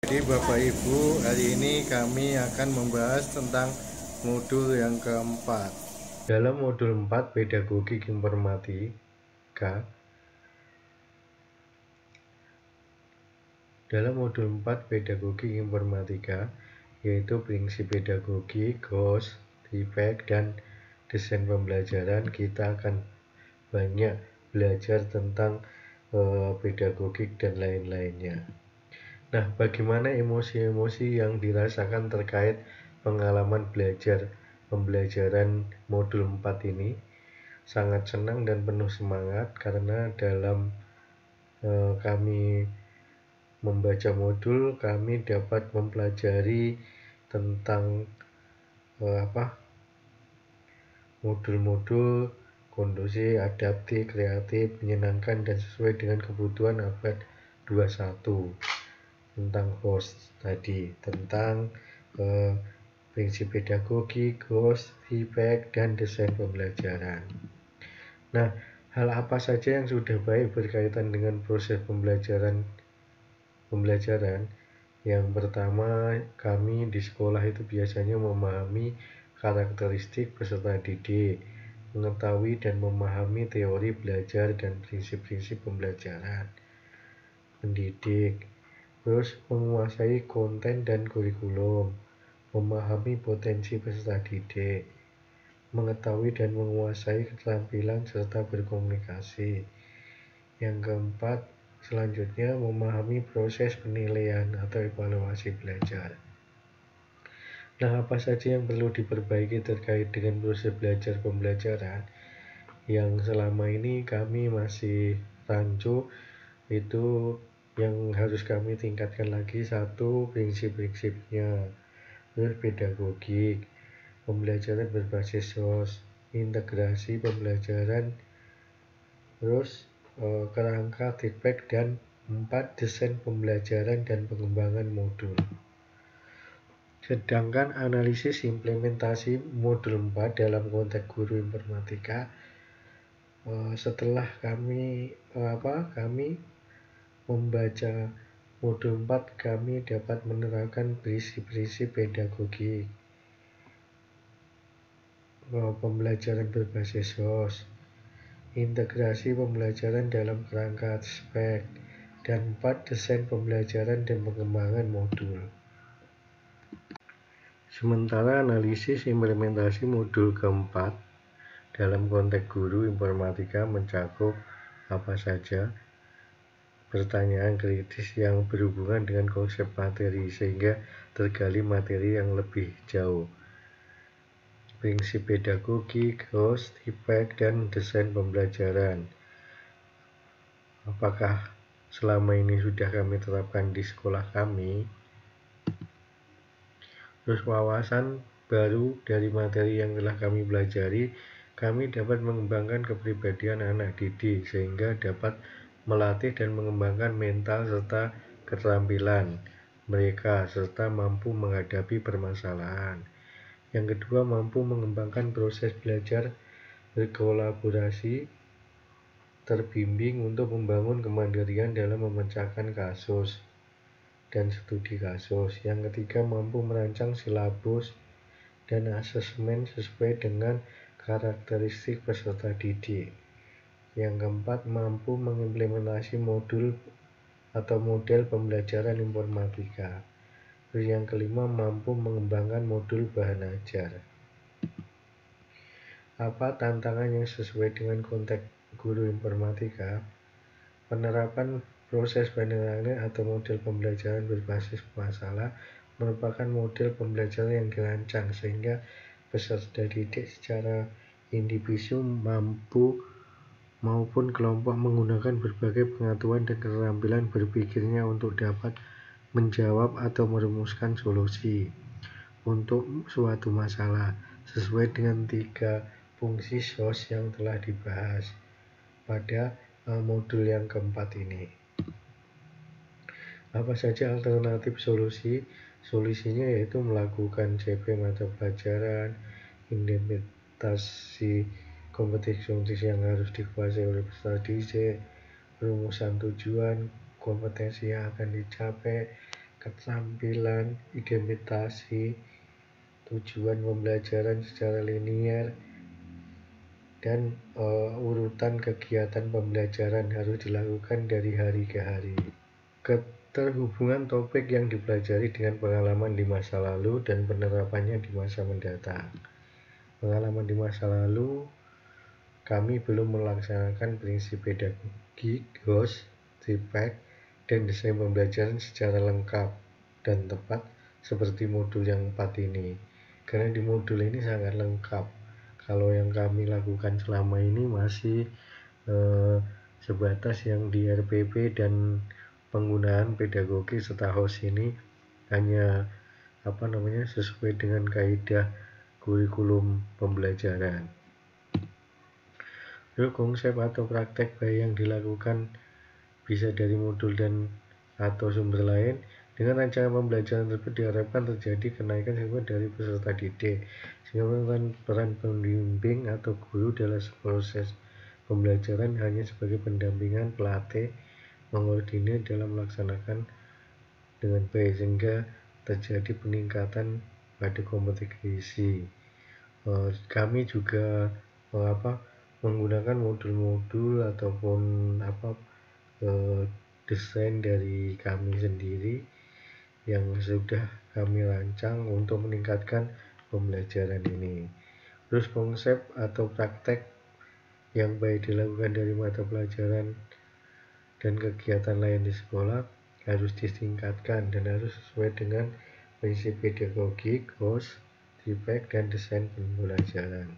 Jadi Bapak Ibu, hari ini kami akan membahas tentang modul yang keempat. Dalam modul 4 pedagogik informatika, yaitu prinsip pedagogik, goals, defect, dan desain pembelajaran, kita akan banyak belajar tentang pedagogik dan lain-lainnya. Nah, bagaimana emosi-emosi yang dirasakan terkait pengalaman pembelajaran modul 4 ini? Sangat senang dan penuh semangat karena dalam kami membaca modul, kami dapat mempelajari tentang modul-modul kondusif, adaptif, kreatif, menyenangkan, dan sesuai dengan kebutuhan abad 21. Tentang host tadi, tentang prinsip pedagogi, goals, feedback, dan desain pembelajaran. Nah, hal apa saja yang sudah baik berkaitan dengan proses pembelajaran? Yang pertama, kami di sekolah itu biasanya memahami karakteristik peserta didik, mengetahui dan memahami teori belajar dan prinsip-prinsip pembelajaran pendidik, terus menguasai konten dan kurikulum, memahami potensi peserta didik, mengetahui dan menguasai keterampilan serta berkomunikasi. Yang keempat, selanjutnya memahami proses penilaian atau evaluasi belajar. Nah, apa saja yang perlu diperbaiki terkait dengan proses belajar pembelajaran yang selama ini kami masih rancu? Itu yang harus kami tingkatkan lagi. Satu, prinsip-prinsipnya, terus pedagogik, pembelajaran berbasis SOS, integrasi pembelajaran, terus kerangka feedback, dan 4, desain pembelajaran dan pengembangan modul. Sedangkan analisis implementasi modul 4 dalam konteks guru informatika, setelah kami membaca modul 4, kami dapat menerapkan prinsip-prinsip pedagogi, pembelajaran berbasis SOS, integrasi pembelajaran dalam kerangka aspek, dan 4, desain pembelajaran dan pengembangan modul. Sementara analisis implementasi modul keempat dalam konteks guru informatika mencakup apa saja? Pertanyaan kritis yang berhubungan dengan konsep materi sehingga tergali materi yang lebih jauh. Prinsip pedagogi, goals, feedback, dan desain pembelajaran. Apakah selama ini sudah kami terapkan di sekolah kami? Terus wawasan baru dari materi yang telah kami pelajari, kami dapat mengembangkan kepribadian anak didik sehingga dapat melatih dan mengembangkan mental serta keterampilan mereka serta mampu menghadapi permasalahan. Yang kedua, mampu mengembangkan proses belajar berkolaborasi terbimbing untuk membangun kemandirian dalam memecahkan kasus dan studi kasus. Yang ketiga, mampu merancang silabus dan asesmen sesuai dengan karakteristik peserta didik. Yang keempat, mampu mengimplementasi modul atau model pembelajaran informatika. Terus yang kelima, mampu mengembangkan modul bahan ajar. Apa tantangan yang sesuai dengan konteks guru informatika? Penerapan proses penilaian atau model pembelajaran berbasis masalah merupakan model pembelajaran yang dirancang sehingga peserta didik secara individu maupun kelompok menggunakan berbagai pengetahuan dan keterampilan berpikirnya untuk dapat menjawab atau merumuskan solusi untuk suatu masalah sesuai dengan 3 fungsi SOS yang telah dibahas pada modul yang keempat ini. Apa saja alternatif solusi? Solusinya yaitu melakukan CP mata pelajaran, implementasi kompetensi yang harus dikuasai oleh peserta didik, perumusan tujuan kompetensi yang akan dicapai, keterampilan, identifikasi, tujuan pembelajaran secara linear, dan urutan kegiatan pembelajaran harus dilakukan dari hari ke hari. Keterhubungan topik yang dipelajari dengan pengalaman di masa lalu dan penerapannya di masa mendatang. Pengalaman di masa lalu, kami belum melaksanakan prinsip pedagogik, host, feedback, dan desain pembelajaran secara lengkap dan tepat seperti modul yang 4 ini. Karena di modul ini sangat lengkap. Kalau yang kami lakukan selama ini masih sebatas yang di RPP dan penggunaan pedagogi serta host ini hanya sesuai dengan kaidah kurikulum pembelajaran. Lalu konsep atau praktek baik yang dilakukan bisa dari modul dan atau sumber lain. Dengan rancangan pembelajaran tersebut diharapkan terjadi kenaikan siswa dari peserta didik, sehingga peran pembimbing atau guru dalam proses pembelajaran hanya sebagai pendampingan pelatih mengkoordinir dalam melaksanakan dengan baik, sehingga terjadi peningkatan pada kompetisi. Kami juga menggunakan modul-modul ataupun desain dari kami sendiri yang sudah kami rancang untuk meningkatkan pembelajaran ini. Terus konsep atau praktek yang baik dilakukan dari mata pelajaran dan kegiatan lain di sekolah harus ditingkatkan dan harus sesuai dengan prinsip pedagogik, host, feedback, dan desain pembelajaran.